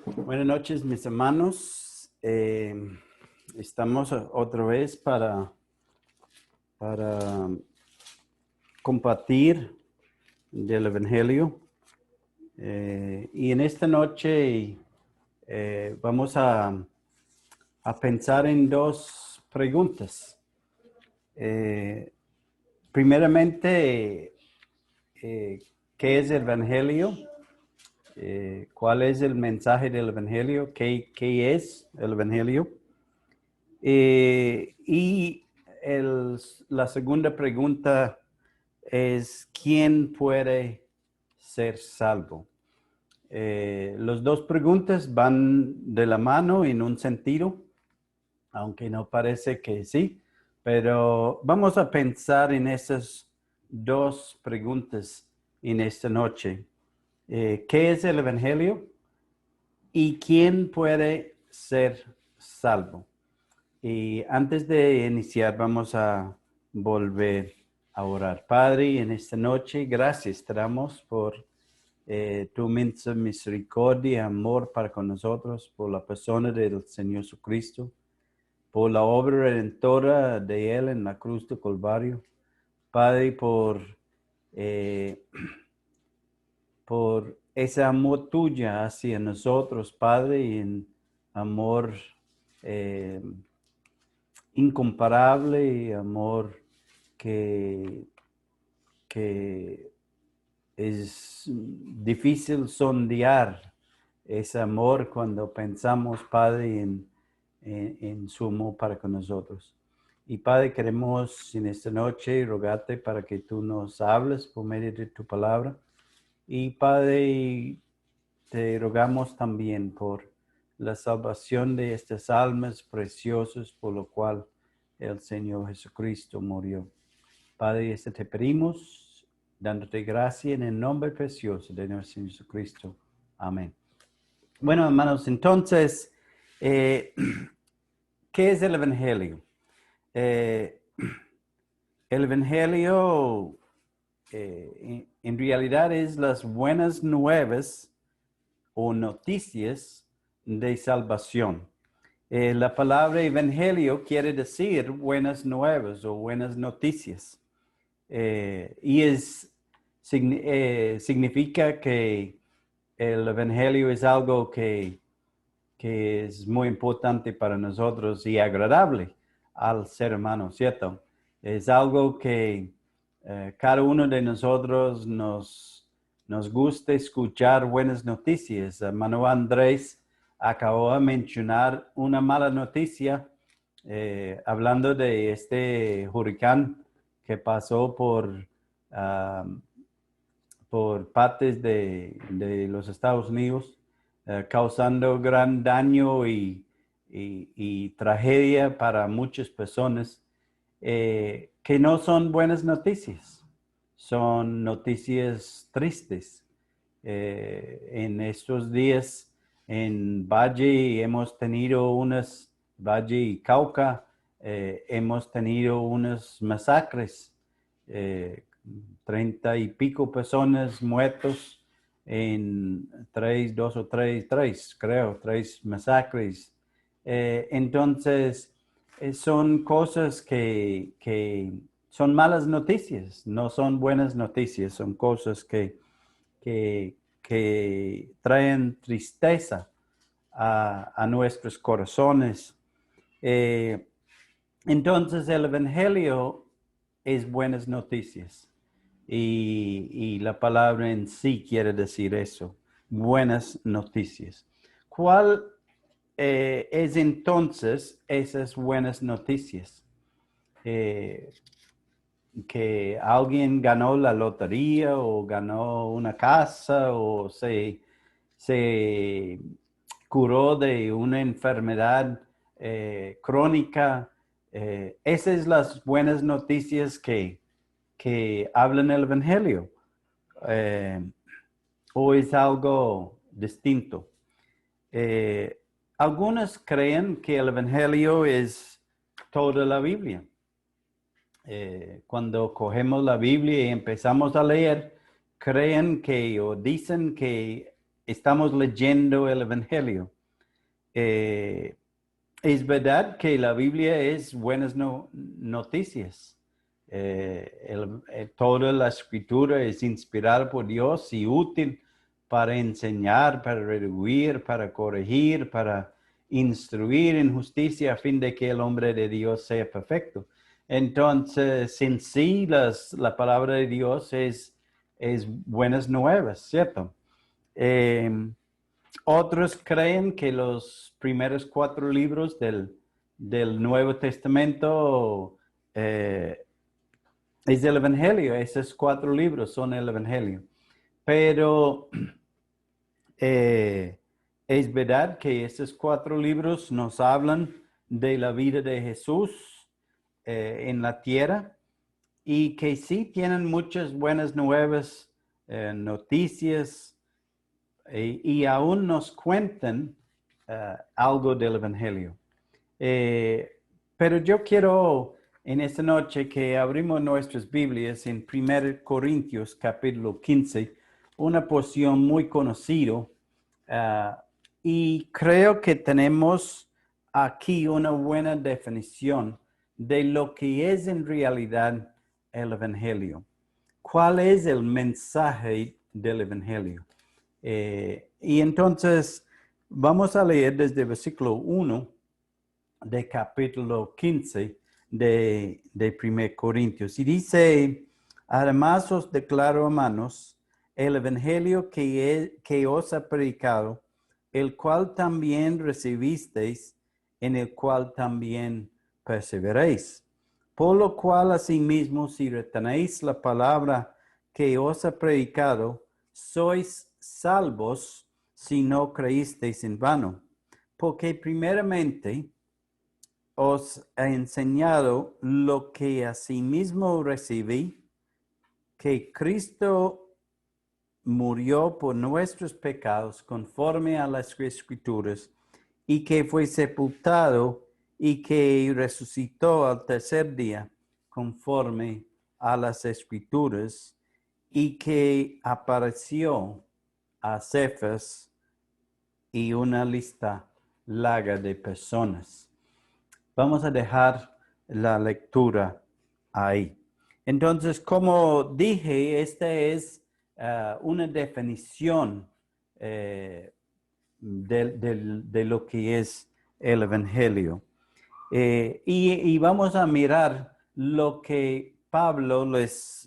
Buenas noches, mis hermanos. Estamos otra vez para compartir del Evangelio. Y en esta noche vamos a pensar en dos preguntas. Primeramente, ¿qué es el Evangelio? ¿Cuál es el mensaje del Evangelio? ¿Qué es el Evangelio? Y la segunda pregunta es, ¿quién puede ser salvo? Las dos preguntas van de la mano en un sentido, aunque no parece que sí, pero vamos a pensar en esas dos preguntas en esta noche. ¿Qué es el Evangelio? ¿Y quién puede ser salvo? Y antes de iniciar, vamos a volver a orar. Padre, en esta noche, gracias te damos por tu inmensa misericordia y amor para con nosotros, por la persona del Señor Jesucristo, por la obra redentora de Él en la cruz de Calvario. Padre, eh, por ese amor tuya hacia nosotros, Padre, y en amor eh, incomparable, amor que, que es difícil sondear ese amor cuando pensamos, Padre, en su amor para con nosotros. Y Padre, queremos en esta noche rogarte para que tú nos hables por medio de tu palabra. Y Padre, te rogamos también por la salvación de estas almas preciosas por lo cual el Señor Jesucristo murió. Padre, te pedimos, dándote gracia en el nombre precioso de nuestro Señor Jesucristo. Amén. Bueno, hermanos, entonces, eh, ¿qué es el Evangelio? Eh, el Evangelio en realidad es las buenas nuevas o noticias de salvación. La palabra evangelio quiere decir buenas nuevas o buenas noticias. Significa que el evangelio es algo que es muy importante para nosotros y agradable al ser humano, ¿cierto? Es algo que cada uno de nosotros nos gusta escuchar buenas noticias. Manuel Andrés acabó de mencionar una mala noticia hablando de este huracán que pasó por partes de los Estados Unidos, causando gran daño y tragedia para muchas personas, que no son buenas noticias, son noticias tristes. En estos días en Valle hemos tenido Valle y Cauca, hemos tenido unas masacres, eh, 30 y pico personas muertos en tres masacres. Entonces, son cosas que son malas noticias, no son buenas noticias, son cosas que traen tristeza a nuestros corazones. Eh, entonces, el Evangelio es buenas noticias. Y la palabra en sí quiere decir eso, buenas noticias. ¿Cuál es entonces esas buenas noticias? Eh, que alguien ganó la lotería o ganó una casa o se curó de una enfermedad crónica. Esas son las buenas noticias que hablan el Evangelio. Eh, ¿O es algo distinto? Eh, Algunos creen que el Evangelio es toda la Biblia. Cuando cogemos la Biblia y empezamos a leer, creen que o dicen que estamos leyendo el Evangelio. Es verdad que la Biblia es buenas noticias. Toda la escritura es inspirada por Dios y útil para enseñar, para redarguir, para corregir, para instruir en justicia a fin de que el hombre de Dios sea perfecto. Entonces, en sí, la palabra de Dios es buenas nuevas, ¿cierto? Otros creen que los primeros 4 libros del Nuevo Testamento es el Evangelio. Esos 4 libros son el Evangelio. Pero es verdad que esos 4 libros nos hablan de la vida de Jesús en la tierra y que sí tienen muchas buenas nuevas, noticias, y aún nos cuentan algo del Evangelio. Pero yo quiero en esta noche que abrimos nuestras Biblias en 1 Corintios capítulo 15, una porción muy conocida, y creo que tenemos aquí una buena definición de lo que es en realidad el Evangelio. ¿Cuál es el mensaje del Evangelio? Y entonces vamos a leer desde el versículo 1 de capítulo 15 de 1 Corintios. Y dice, además os declaro, hermanos, el evangelio que os ha predicado, el cual también recibisteis, en el cual también perseveréis. Por lo cual, asimismo, si retenéis la palabra que os ha predicado, sois salvos si no creísteis en vano. Porque primeramente os he enseñado lo que asimismo recibí, que Cristo murió por nuestros pecados conforme a las Escrituras, y que fue sepultado y que resucitó al tercer día conforme a las Escrituras, y que apareció a Cefas y una lista larga de personas. Vamos a dejar la lectura ahí. Entonces, como dije, esta es una definición de lo que es el Evangelio. Y vamos a mirar lo que Pablo les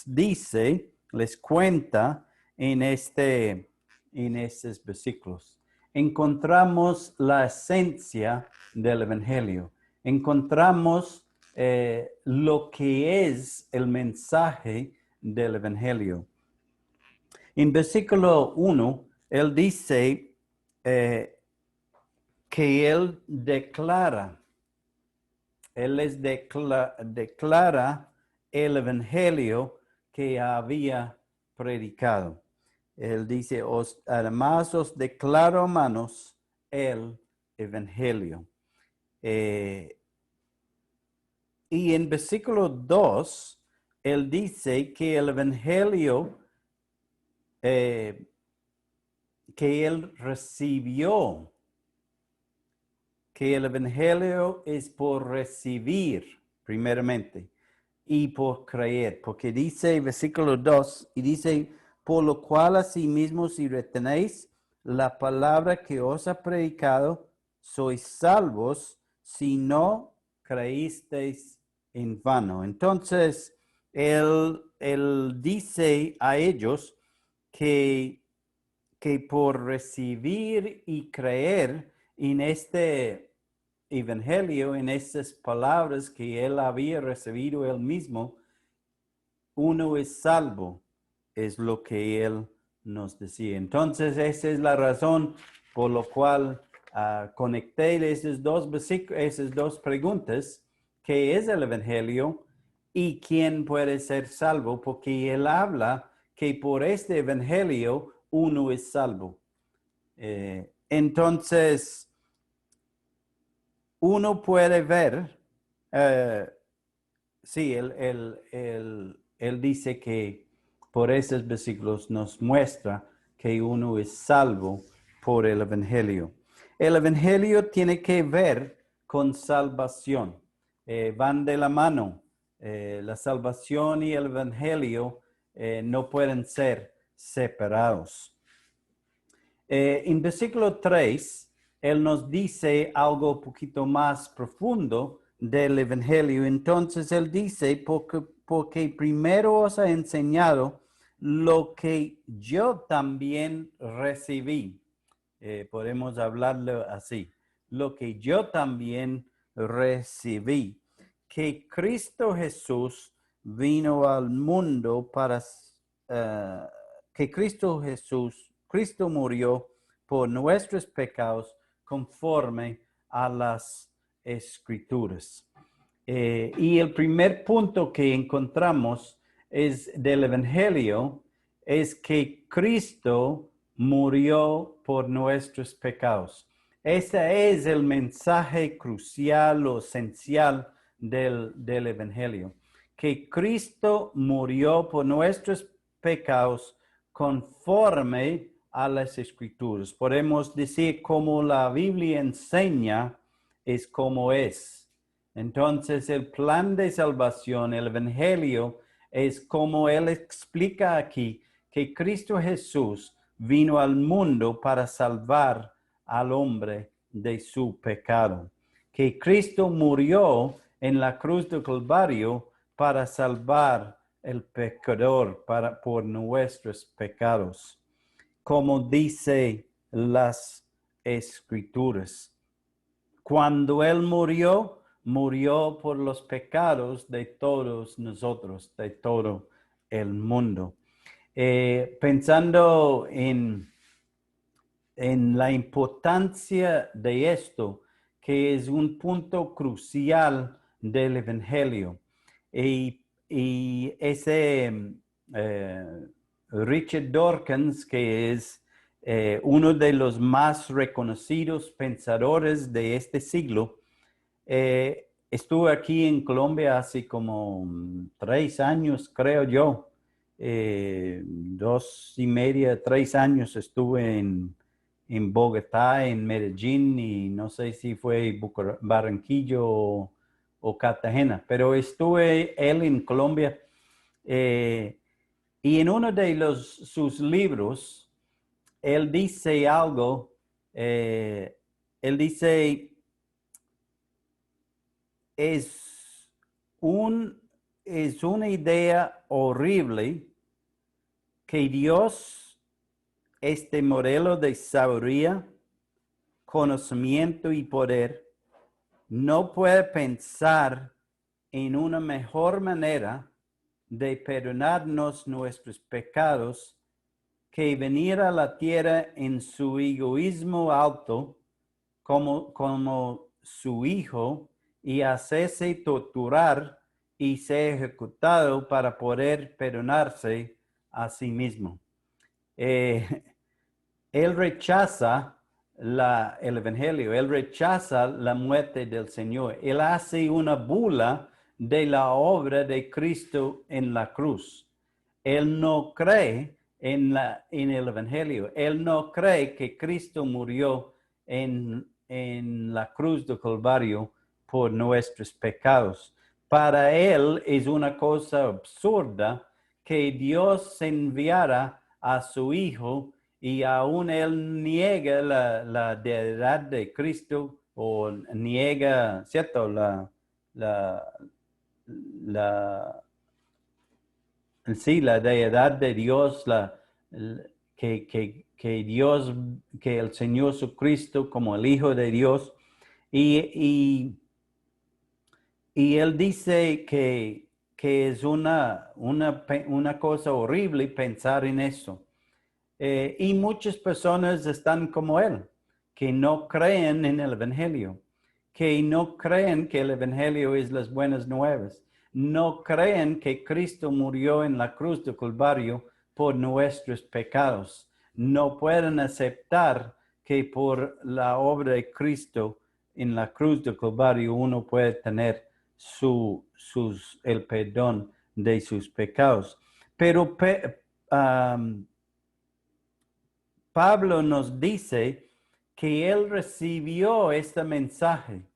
dice, les cuenta en estos versículos. Encontramos la esencia del Evangelio. Encontramos lo que es el mensaje del Evangelio. En versículo 1, él dice que él les declara el Evangelio que había predicado. Él dice, además os declaro, hermanos, el Evangelio. Y en versículo 2, él dice que el Evangelio que él recibió, que el Evangelio es por recibir primeramente y por creer, porque dice versículo 2, y dice, por lo cual asimismo si retenéis la palabra que os ha predicado, sois salvos si no creísteis en vano. Entonces, él dice a ellos que por recibir y creer en este evangelio, en estas palabras que él había recibido él mismo, uno es salvo, es lo que él nos decía. Entonces, esa es la razón por la cual conecté esas dos preguntas: ¿qué es el evangelio y quién puede ser salvo? Porque él habla que por este evangelio uno es salvo. Entonces, uno puede ver, sí, él dice que por esos versículos nos muestra que uno es salvo por el Evangelio. El Evangelio tiene que ver con salvación. Van de la mano. La salvación y el Evangelio no pueden ser separados. En versículo 3, él nos dice algo un poquito más profundo del Evangelio. Entonces él dice, porque primero os ha enseñado lo que yo también recibí. Podemos hablarlo así. Lo que yo también recibí. Que Cristo Jesús vino al mundo para... que Cristo murió por nuestros pecados conforme a las Escrituras. Y el primer punto que encontramos es del Evangelio, es que Cristo murió por nuestros pecados. Ese es el mensaje crucial o esencial del Evangelio, que Cristo murió por nuestros pecados conforme a las Escrituras. Podemos decir como la Biblia enseña es como es. Entonces el plan de salvación, el Evangelio, es como él explica aquí, que Cristo Jesús vino al mundo para salvar al hombre de su pecado. Que Cristo murió en la cruz del Calvario para salvar el pecador por nuestros pecados. Como dice las Escrituras. Cuando Él murió, murió por los pecados de todos nosotros, de todo el mundo. Pensando en la importancia de esto, que es un punto crucial del Evangelio. Y ese Richard Dawkins, que es uno de los más reconocidos pensadores de este siglo, estuve aquí en Colombia hace como 3 años, creo yo. 2 y medio, 3 años estuve en Bogotá, en Medellín, y no sé si fue Barranquillo o Cartagena, pero estuve él en Colombia. Y en uno de sus libros, él dice algo, él dice, es una idea horrible que Dios, este modelo de sabiduría, conocimiento y poder, no puede pensar en una mejor manera de perdonarnos nuestros pecados que venir a la tierra en su egoísmo alto como su hijo y hacerse torturar y ser ejecutado para poder perdonarse a sí mismo. Él rechaza el Evangelio, él rechaza la muerte del Señor. Él hace una bula de la obra de Cristo en la cruz. Él no cree en el Evangelio. Él no cree que Cristo murió en la cruz del Calvario por nuestros pecados. Para él es una cosa absurda que Dios enviara a su Hijo y aún él niega la deidad de Cristo o niega, ¿cierto? Sí, la deidad de Dios, que Dios, que el Señor Jesucristo como el Hijo de Dios. Y él dice que es una cosa horrible pensar en eso. Y muchas personas están como él, que no creen en el Evangelio, que no creen que el Evangelio es las buenas nuevas, no creen que Cristo murió en la cruz del Calvario por nuestros pecados. No pueden aceptar que por la obra de Cristo en la cruz del Calvario uno puede tener el perdón de sus pecados. Pero Pablo nos dice que él recibió este mensaje.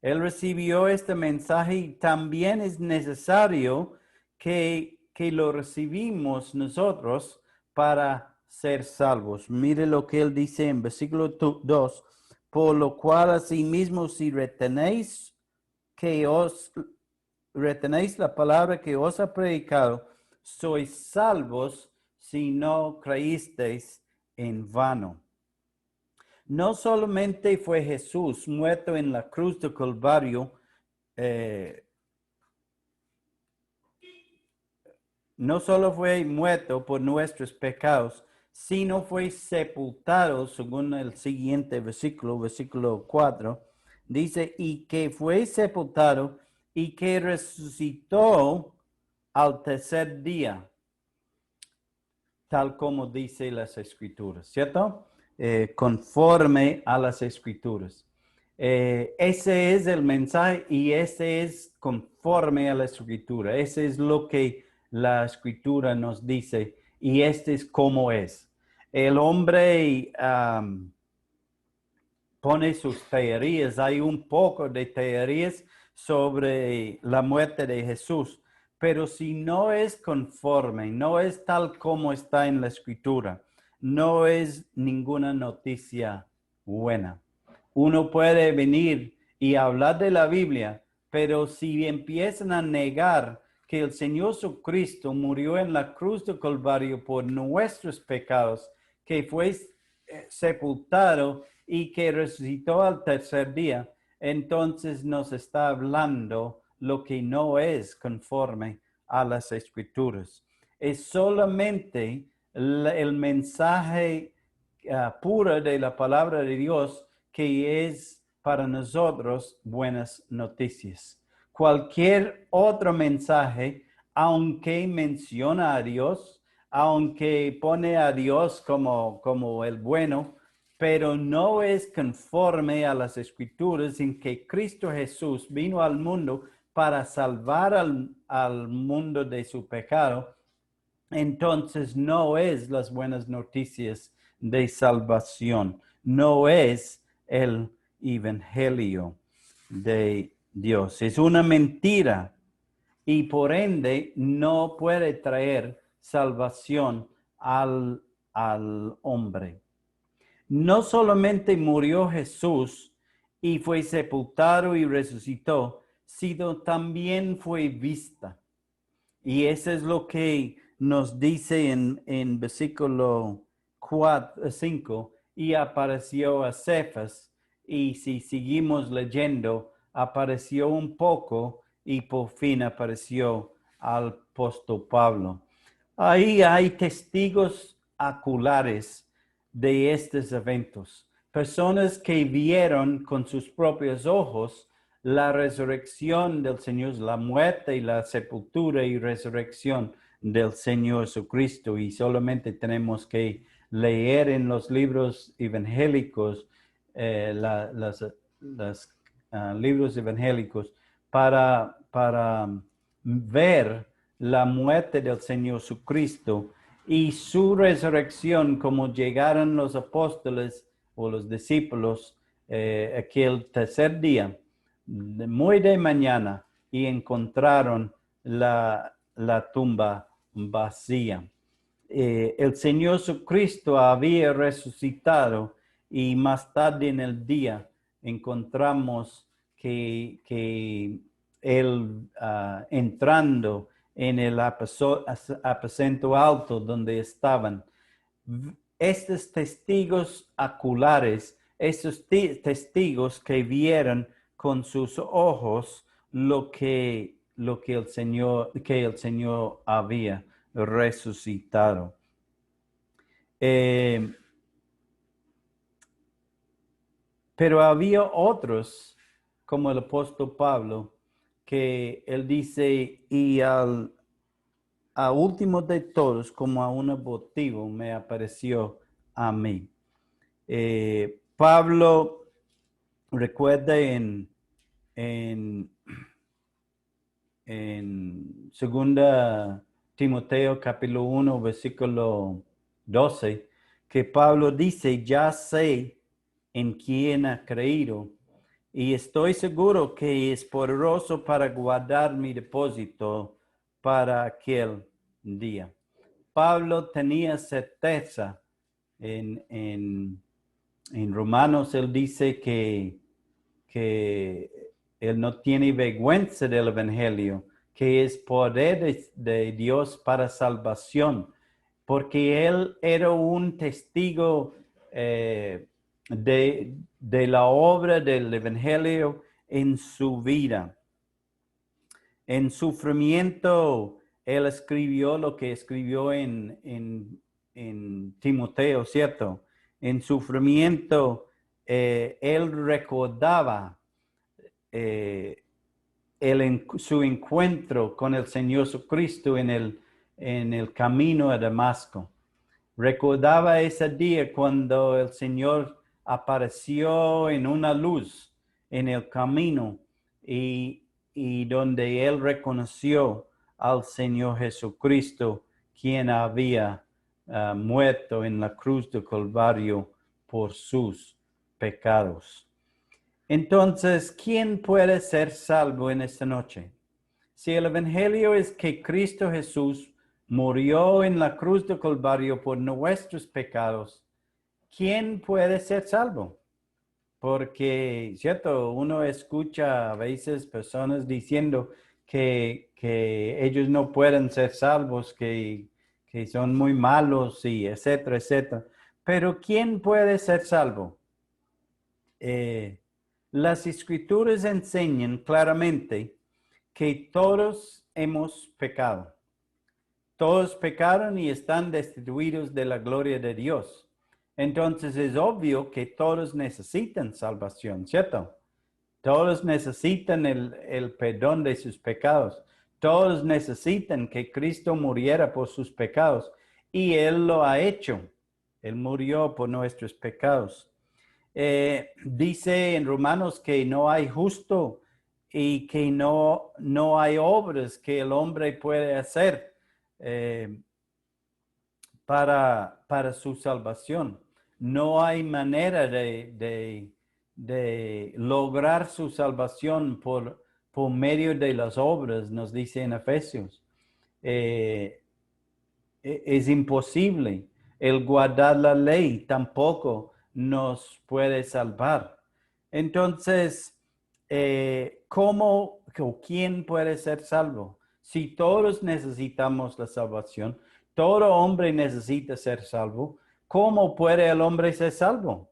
Él recibió este mensaje y también es necesario que lo recibimos nosotros para ser salvos. Mire lo que él dice en versículo 2. Por lo cual asimismo si retenéis la palabra que os ha predicado, sois salvos si no creísteis en vano. No solamente fue Jesús muerto en la cruz del Calvario, no solo fue muerto por nuestros pecados, sino fue sepultado, según el siguiente versículo, versículo 4, dice, y que fue sepultado y que resucitó al tercer día, tal como dice las Escrituras, ¿cierto? Conforme a las Escrituras. Ese es el mensaje y ese es conforme a la Escritura. Ese es lo que la Escritura nos dice y este es cómo es. El hombre pone sus teorías. Hay un poco de teorías sobre la muerte de Jesús, pero si no es conforme, no es tal como está en la Escritura, no es ninguna noticia buena. Uno puede venir y hablar de la Biblia, pero si empiezan a negar que el Señor Jesucristo murió en la cruz del Calvario por nuestros pecados, que fue sepultado y que resucitó al tercer día, entonces nos está hablando lo que no es conforme a las Escrituras. Es solamente el mensaje puro de la palabra de Dios que es para nosotros buenas noticias. Cualquier otro mensaje, aunque menciona a Dios, aunque pone a Dios como el bueno, pero no es conforme a las Escrituras en que Cristo Jesús vino al mundo para salvar al mundo de su pecado, entonces no es las buenas noticias de salvación, no es el evangelio de Dios. Es una mentira y por ende no puede traer salvación al hombre. No solamente murió Jesús y fue sepultado y resucitó, sino también fue vista. Y eso es lo que nos dice en versículo 5, y apareció a Cefas, y si seguimos leyendo, apareció un poco y por fin apareció al apóstol Pablo. Ahí hay testigos oculares de estos eventos, personas que vieron con sus propios ojos la resurrección del Señor, la muerte y la sepultura y resurrección del Señor Jesucristo. Y solamente tenemos que leer en los libros evangélicos, los libros evangélicos, para ver la muerte del Señor Jesucristo y su resurrección, como llegaron los apóstoles o los discípulos aquel tercer día, muy de mañana, y encontraron la tumba vacía. El Señor Jesucristo había resucitado y más tarde en el día encontramos que Él entrando en el aposento alto donde estaban. Estos testigos oculares, esos testigos que vieron con sus ojos lo que el Señor había resucitado. Pero había otros, como el apóstol Pablo, que él dice, y a último de todos, como a un abortivo, me apareció a mí. Pablo recuerda en segunda Timoteo capítulo 1, versículo 12, que Pablo dice, ya sé en quién ha creído y estoy seguro que es poderoso para guardar mi depósito para aquel día. Pablo tenía certeza en Romanos, él dice que él no tiene vergüenza del evangelio, que es poder de Dios para salvación, porque él era un testigo de la obra del evangelio en su vida. En sufrimiento, él escribió lo que escribió en Timoteo, ¿cierto? En sufrimiento, él recordaba su encuentro con el Señor Jesucristo en el camino a Damasco. Recordaba ese día cuando el Señor apareció en una luz en el camino y donde él reconoció al Señor Jesucristo, quien había muerto en la cruz del Calvario por sus pecados. Entonces, ¿quién puede ser salvo en esta noche? Si el evangelio es que Cristo Jesús murió en la cruz del Calvario por nuestros pecados, ¿quién puede ser salvo? Porque, cierto, uno escucha a veces personas diciendo que ellos no pueden ser salvos, que son muy malos y etcétera, etcétera. Pero ¿quién puede ser salvo? Las escrituras enseñan claramente que todos hemos pecado. Todos pecaron y están destituidos de la gloria de Dios. Entonces es obvio que todos necesitan salvación, ¿cierto? Todos necesitan el perdón de sus pecados. Todos necesitan que Cristo muriera por sus pecados. Y Él lo ha hecho. Él murió por nuestros pecados. Dice en Romanos que no hay justo y que no hay obras que el hombre puede hacer para su salvación. No hay manera de lograr su salvación por medio de las obras, nos dice en Efesios. Es imposible. El guardar la ley tampoco nos puede salvar. Entonces, ¿cómo o quién puede ser salvo? Si todos necesitamos la salvación, todo hombre necesita ser salvo, ¿cómo puede el hombre ser salvo?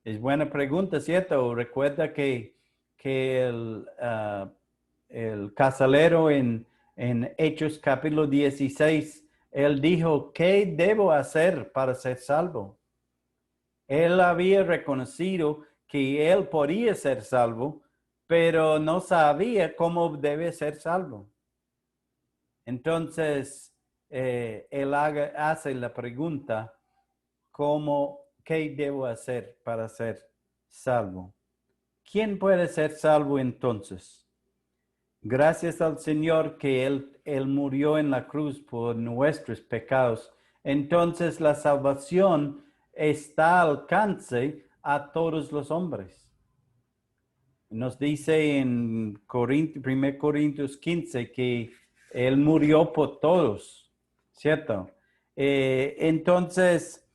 Es buena pregunta, ¿cierto? Recuerda que el carcelero en Hechos capítulo 16, él dijo, ¿qué debo hacer para ser salvo? Él había reconocido que él podía ser salvo, pero no sabía cómo debe ser salvo. Entonces, él hace la pregunta, ¿qué debo hacer para ser salvo? ¿Quién puede ser salvo entonces? Gracias al Señor que Él murió en la cruz por nuestros pecados. Entonces la salvación está al alcance a todos los hombres. Nos dice en 1 Corintios 15 que Él murió por todos, ¿cierto? Entonces,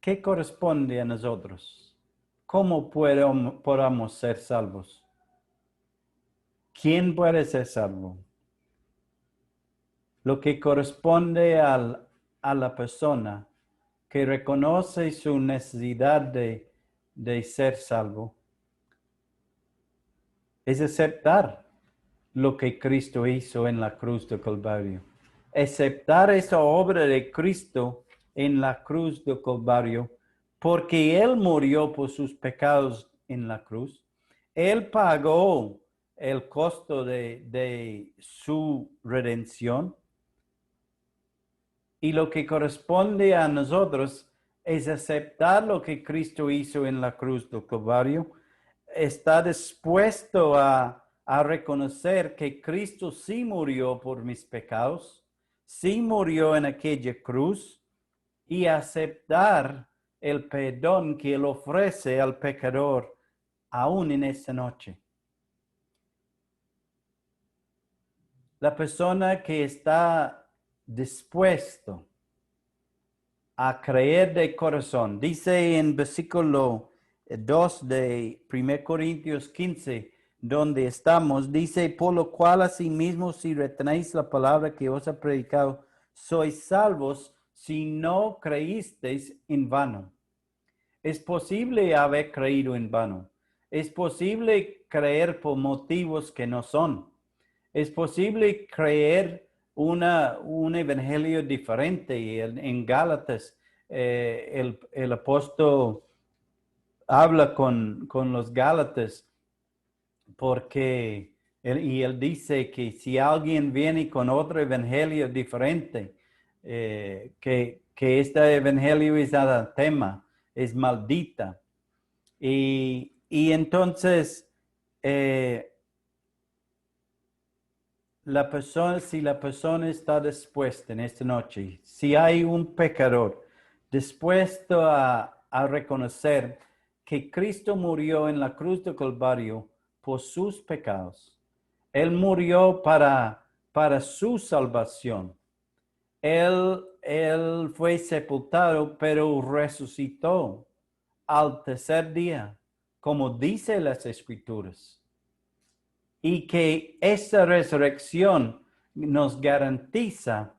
¿qué corresponde a nosotros? ¿Cómo podamos ser salvos? ¿Quién puede ser salvo? Lo que corresponde a la persona que reconoce su necesidad de ser salvo es aceptar lo que Cristo hizo en la cruz del Calvario. Aceptar esa obra de Cristo en la cruz del Calvario, porque Él murió por sus pecados en la cruz. Él pagó el costo de su redención. Y lo que corresponde a nosotros es aceptar lo que Cristo hizo en la cruz del Calvario, está dispuesto a a reconocer que Cristo sí murió por mis pecados, sí murió en aquella cruz, y aceptar el perdón que Él ofrece al pecador aún en esta noche. La persona que está dispuesto a creer de corazón, dice en versículo 2 de 1 Corintios 15, donde estamos, dice, por lo cual asimismo si retenéis la palabra que os ha predicado, sois salvos si no creísteis en vano. Es posible haber creído en vano. Es posible creer por motivos que no son. Es posible creer un evangelio diferente. Y en Gálatas, el apóstol habla con los Gálatas porque él dice que si alguien viene con otro evangelio diferente, que este evangelio es anatema, es maldita. Y entonces, si la persona está dispuesta en esta noche, si hay un pecador dispuesto a reconocer que Cristo murió en la cruz de Calvario por sus pecados, Él murió para su salvación. Él fue sepultado, pero resucitó al tercer día, como dice las Escrituras. Y que esa resurrección nos garantiza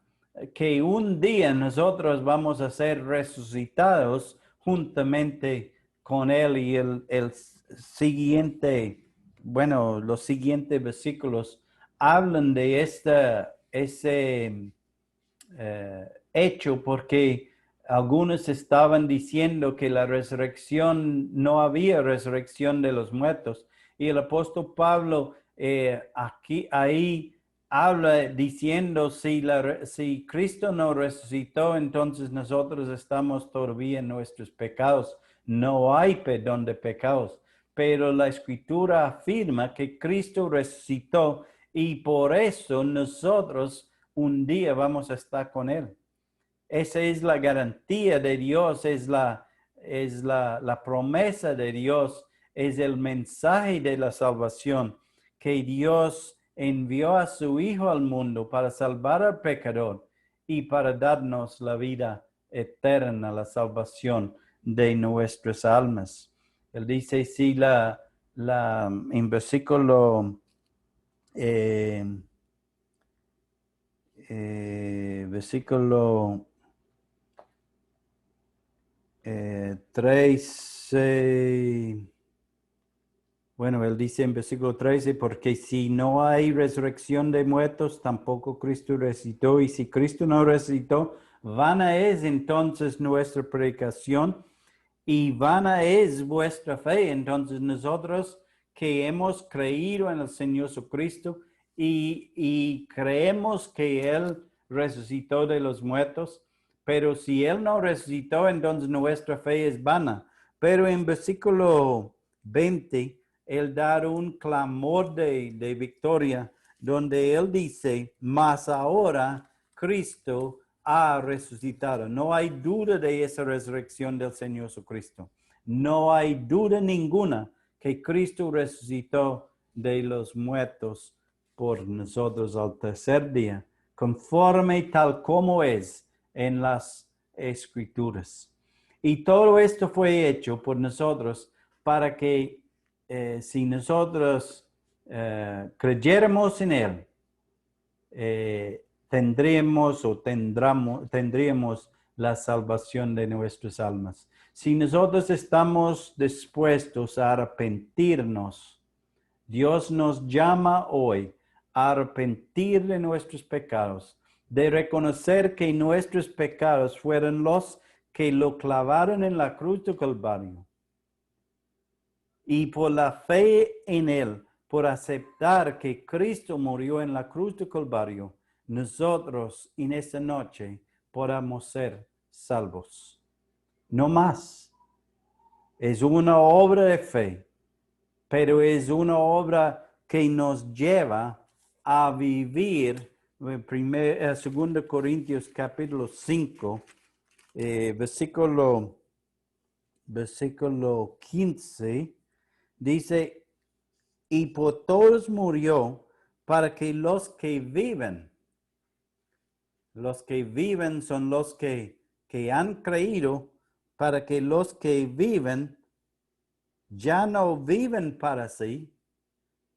que un día nosotros vamos a ser resucitados juntamente con Él. Y el siguiente, bueno, los siguientes versículos hablan de ese hecho, porque algunos estaban diciendo que la resurrección, no había resurrección de los muertos. Y el apóstol Pablo ahí habla diciendo, si Cristo no resucitó, entonces nosotros estamos todavía en nuestros pecados. No hay perdón de pecados. Pero la Escritura afirma que Cristo resucitó y por eso nosotros un día vamos a estar con Él. Esa es la garantía de Dios, es la promesa de Dios, es el mensaje de la salvación que Dios envió a su Hijo al mundo para salvar al pecador y para darnos la vida eterna, la salvación de nuestras almas. Él dice, sí, en versículo versículo 13, bueno, él dice en versículo 13, porque si no hay resurrección de muertos, tampoco Cristo resucitó, y si Cristo no resucitó, vana es entonces nuestra predicación, y vana es vuestra fe. Entonces nosotros que hemos creído en el Señor Jesucristo y creemos que Él resucitó de los muertos, pero si Él no resucitó, entonces nuestra fe es vana. Pero en versículo 20, Él da un clamor de victoria, donde Él dice, mas ahora Cristo ha resucitado. No hay duda de esa resurrección del Señor Jesucristo. No hay duda ninguna que Cristo resucitó de los muertos por nosotros al tercer día, conforme tal como es en las Escrituras. Y todo esto fue hecho por nosotros para que si nosotros creyéramos en Él, tendríamos la salvación de nuestras almas. Si nosotros estamos dispuestos a arrepentirnos, Dios nos llama hoy a arrepentir de nuestros pecados, de reconocer que nuestros pecados fueron los que lo clavaron en la cruz de Calvario. Y por la fe en Él, por aceptar que Cristo murió en la cruz de Calvario, nosotros en esta noche podamos ser salvos. No más. Es una obra de fe, pero es una obra que nos lleva a vivir, 2 Corintios capítulo 5, versículo 15, dice, y por todos murió para que los que viven son los que han creído, para que los que viven ya no viven para sí.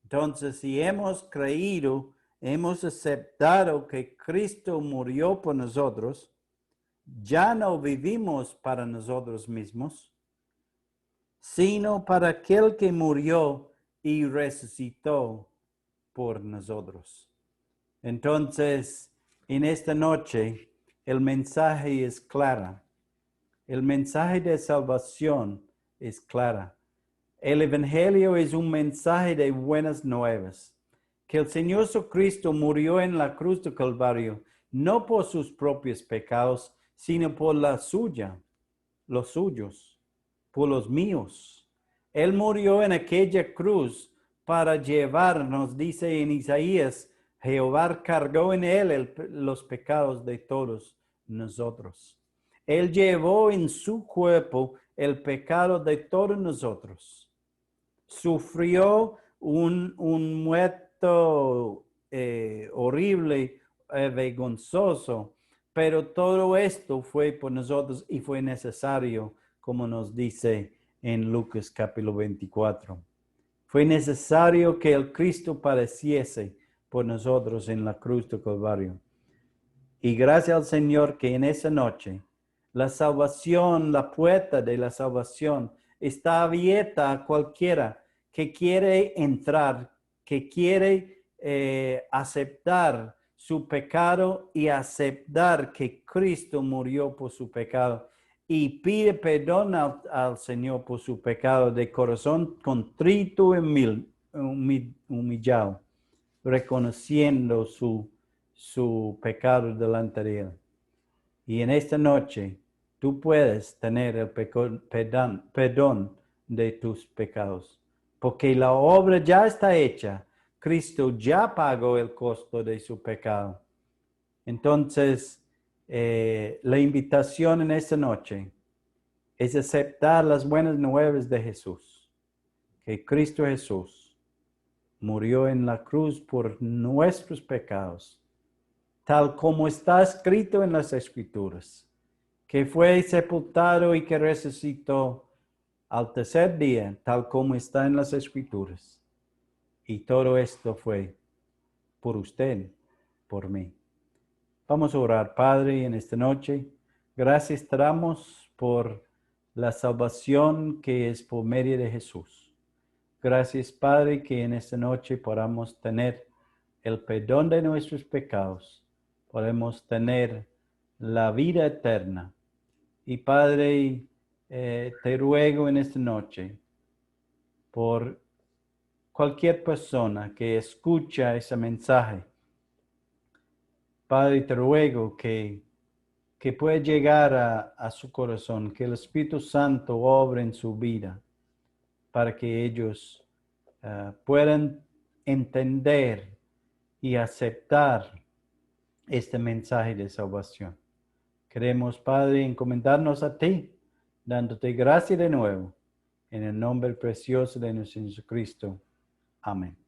Entonces, si hemos creído, hemos aceptado que Cristo murió por nosotros, ya no vivimos para nosotros mismos, sino para aquel que murió y resucitó por nosotros. Entonces, en esta noche, el mensaje es claro. El mensaje de salvación es claro. El Evangelio es un mensaje de buenas nuevas, que el Señor Jesucristo murió en la cruz del Calvario, no por sus propios pecados, sino por los suyos, por los míos. Él murió en aquella cruz para llevarnos, dice en Isaías, Jehová cargó en él los pecados de todos nosotros. Él llevó en su cuerpo el pecado de todos nosotros. Sufrió un muerto horrible, vergonzoso, pero todo esto fue por nosotros y fue necesario, como nos dice en Lucas capítulo 24. Fue necesario que el Cristo padeciese por nosotros en la cruz del Calvario. Y gracias al Señor que en esa noche la salvación, la puerta de la salvación está abierta a cualquiera que quiere entrar, que quiere aceptar su pecado y aceptar que Cristo murió por su pecado y pide perdón al Señor por su pecado de corazón contrito y humillado, reconociendo su pecado delante de él. Y en esta noche tú puedes tener el perdón de tus pecados, porque la obra ya está hecha. Cristo ya pagó el costo de su pecado. Entonces, la invitación en esta noche es aceptar las buenas nuevas de Jesús, que Cristo Jesús murió en la cruz por nuestros pecados, tal como está escrito en las Escrituras, que fue sepultado y que resucitó al tercer día, tal como está en las Escrituras. Y todo esto fue por usted, por mí. Vamos a orar, Padre, en esta noche. Gracias te damos por la salvación que es por medio de Jesús. Gracias, Padre, que en esta noche podamos tener el perdón de nuestros pecados. Podemos tener la vida eterna. Y Padre, te ruego en esta noche por cualquier persona que escucha ese mensaje. Padre, te ruego que pueda llegar a su corazón, que el Espíritu Santo obre en su vida para que ellos puedan entender y aceptar este mensaje de salvación. Queremos, Padre, encomendarnos a ti, dándote gracia de nuevo, en el nombre precioso de nuestro Jesucristo. Amén.